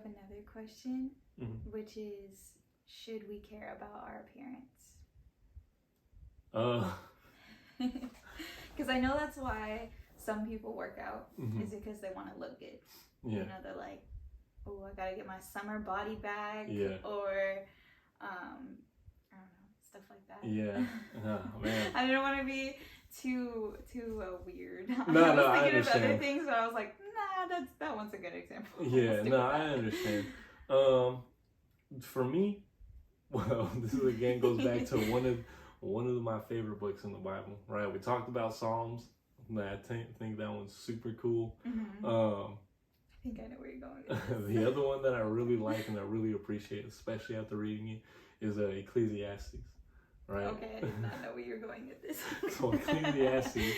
up another question, Mm-hmm. which is, should we care about our appearance? Because I know that's why some people work out, Mm-hmm. is because they want to look good. Yeah. You know, they're like, oh, I gotta get my summer body back, Yeah. or I don't know, stuff like that. Yeah. Oh, man. I didn't want to be too weird. No, I was I thinking of other understand. things, but I was like, nah, that one's a good example. Yeah, no, I understand. For me, well, this is again goes back to one of my favorite books in the Bible, right? We talked about Psalms. I think that one's super cool. Mm-hmm. I think I know where you're going with this. The other one that I really like and I really appreciate, especially after reading it, is Ecclesiastes, right? Okay, I did not know where you're going with this. So Ecclesiastes,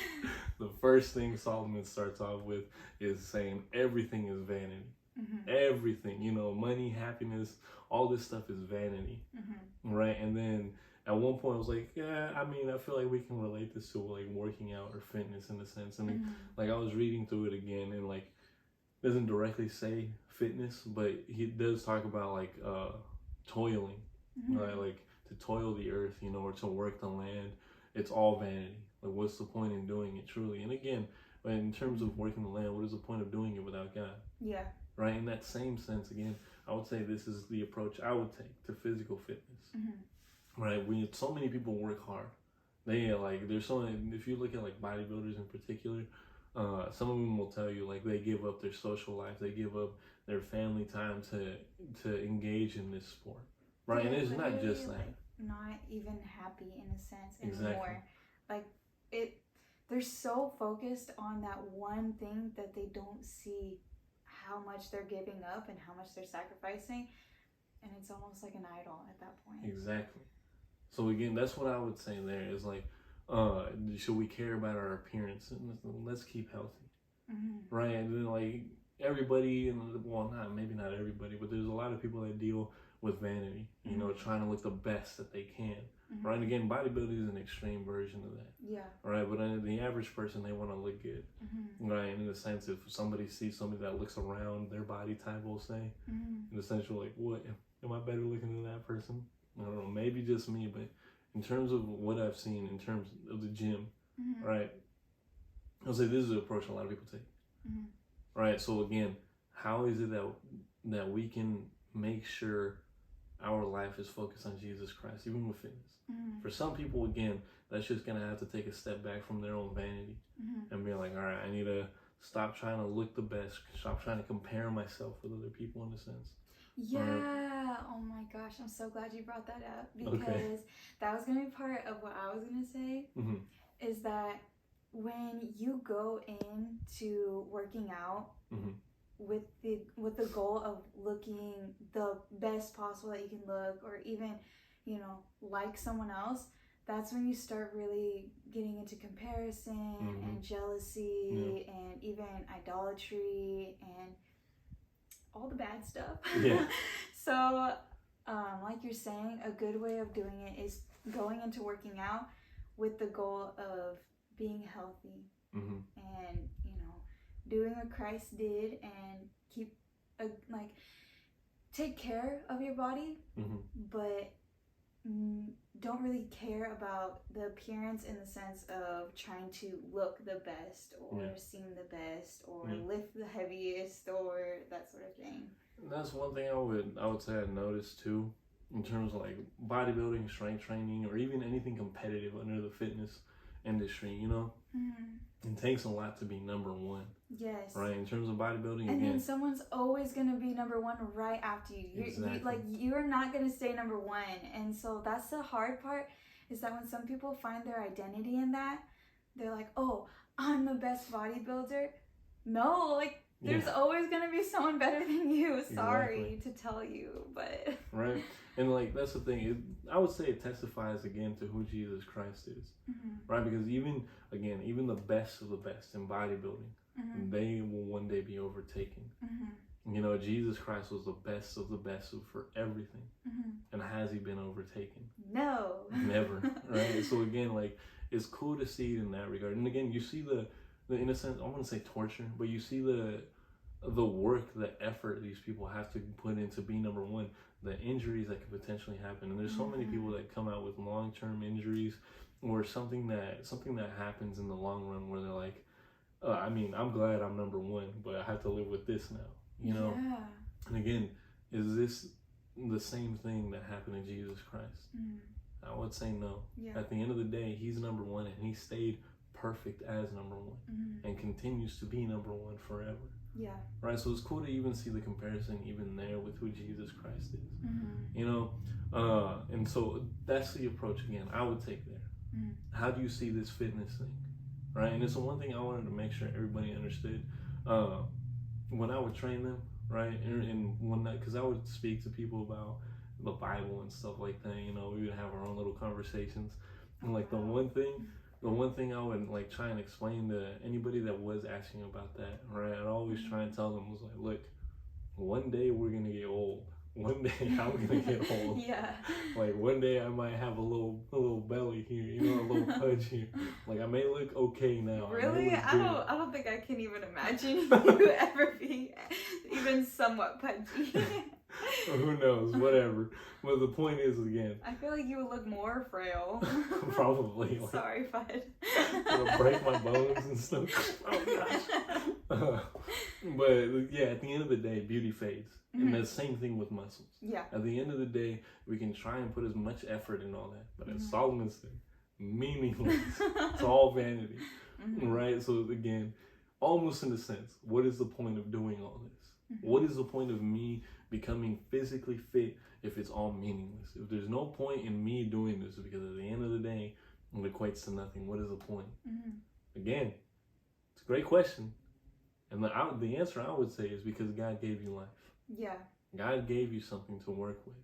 the first thing Solomon starts off with is saying everything is vanity. Mm-hmm. Everything, money, happiness, all this stuff is vanity, right? And then at one point I was like, yeah, I mean, I feel like we can relate this to like working out or fitness in a sense. And like I was reading through it again, and like doesn't directly say fitness, but he does talk about like toiling, right? Like to toil the earth, or to work the land. It's all vanity. Like, what's the point in doing it truly? And again, in terms of working the land, what is the point of doing it without God? Yeah. Right, in that same sense, again, I would say this is the approach I would take to physical fitness. Right, so many people work hard. They there's so many. If you look at like bodybuilders in particular, some of them will tell you like they give up their social life, they give up their family time to engage in this sport. Right, and it's not just that. Like, not even happy in a sense anymore. Exactly. Like they're so focused on that one thing that they don't see how much they're giving up and how much they're sacrificing, and it's almost like an idol at that point. Exactly. So again, that's what I would say there is like, should we care about our appearance? Let's keep healthy, right? And then like everybody, maybe not everybody, but there's a lot of people that deal with vanity, trying to look the best that they can, right? And again, bodybuilding is an extreme version of that. Yeah. Right, but the average person, they want to look good, right? And in the sense, if somebody sees somebody that looks around their body type, we'll say, in the sense, you're like, what? Am I better looking than that person? I don't know, maybe just me, but in terms of what I've seen, in terms of the gym, right? I'll say this is the approach a lot of people take, right? So again, how is it that we can make sure our life is focused on Jesus Christ, even with fitness? For some people, again, that's just going to have to take a step back from their own vanity and be like, all right, I need to stop trying to look the best, stop trying to compare myself with other people in a sense. Yeah. Right. Oh my gosh, I'm so glad you brought that up, because that was going to be part of what I was going to say, is that when you go into working out with the goal of looking the best possible that you can look, or even like someone else, that's when you start really getting into comparison and jealousy and even idolatry and all the bad stuff. Yeah. So like you're saying, a good way of doing it is going into working out with the goal of being healthy and doing what Christ did, and take care of your body, but don't really care about the appearance in the sense of trying to look the best or seem the best or lift the heaviest or that sort of thing. That's one thing I would say I noticed too, in terms of like bodybuilding, strength training, or even anything competitive under the fitness industry. It takes a lot to be number one. Yes. Right, in terms of bodybuilding, and then someone's always gonna be number one right after you. Exactly. You're not gonna stay number one, and so that's the hard part. Is that when some people find their identity in that, they're like, "Oh, I'm the best bodybuilder." No, there's always gonna be someone better than you. Sorry to tell you, but right. And that's the thing. I would say it testifies again to who Jesus Christ is, right? Because even the best of the best in bodybuilding, they will one day be overtaken. Jesus Christ was the best of the best for everything. And has he been overtaken? No. Never. Right? So again, it's cool to see it in that regard. And again, you see the in a sense, I wouldn't say torture, but you see the the work, the effort these people have to put in to be number one, the injuries that could potentially happen. And there's so many people that come out with long-term injuries or something that happens in the long run where they're like, I mean, I'm glad I'm number one, but I have to live with this now, you know? Yeah. And again, is this the same thing that happened to Jesus Christ? I would say no. Yeah. At the end of the day, he's number one, and he stayed perfect as number one and continues to be number one forever. Yeah. Right? So it's cool to even see the comparison even there with who Jesus Christ is. You know? And so that's the approach again I would take there. How do you see this fitness thing? Right? And it's the one thing I wanted to make sure everybody understood. When I would train them, right? And one night, because I would speak to people about the Bible and stuff like that, you know, we would have our own little conversations. And like the one thing I would like try and explain to anybody that was asking about that, right? I'd always try and tell them was like, look, one day we're gonna get old. One day I'm gonna get old. Yeah. Like one day I might have a little belly here, you know, a little pudge here. Like I may look okay now. Really? I don't think I can even imagine you ever be even somewhat pudgy. Or who knows, whatever. But the point is, again, I feel like you would look more frail. Probably. Like, sorry, bud. It'll break my bones and stuff. Oh gosh. But yeah, at the end of the day, beauty fades. And the same thing with muscles. Yeah. At the end of the day, we can try and put as much effort in all that. But as Solomon said, meaningless. It's all vanity. Right? So again, almost in a sense, what is the point of doing all this? What is the point of me becoming physically fit if it's all meaningless? If there's no point in me doing this, because at the end of the day, it equates to nothing. What is the point? Again, it's a great question. And the answer I would say is because God gave you life. Yeah. God gave you something to work with.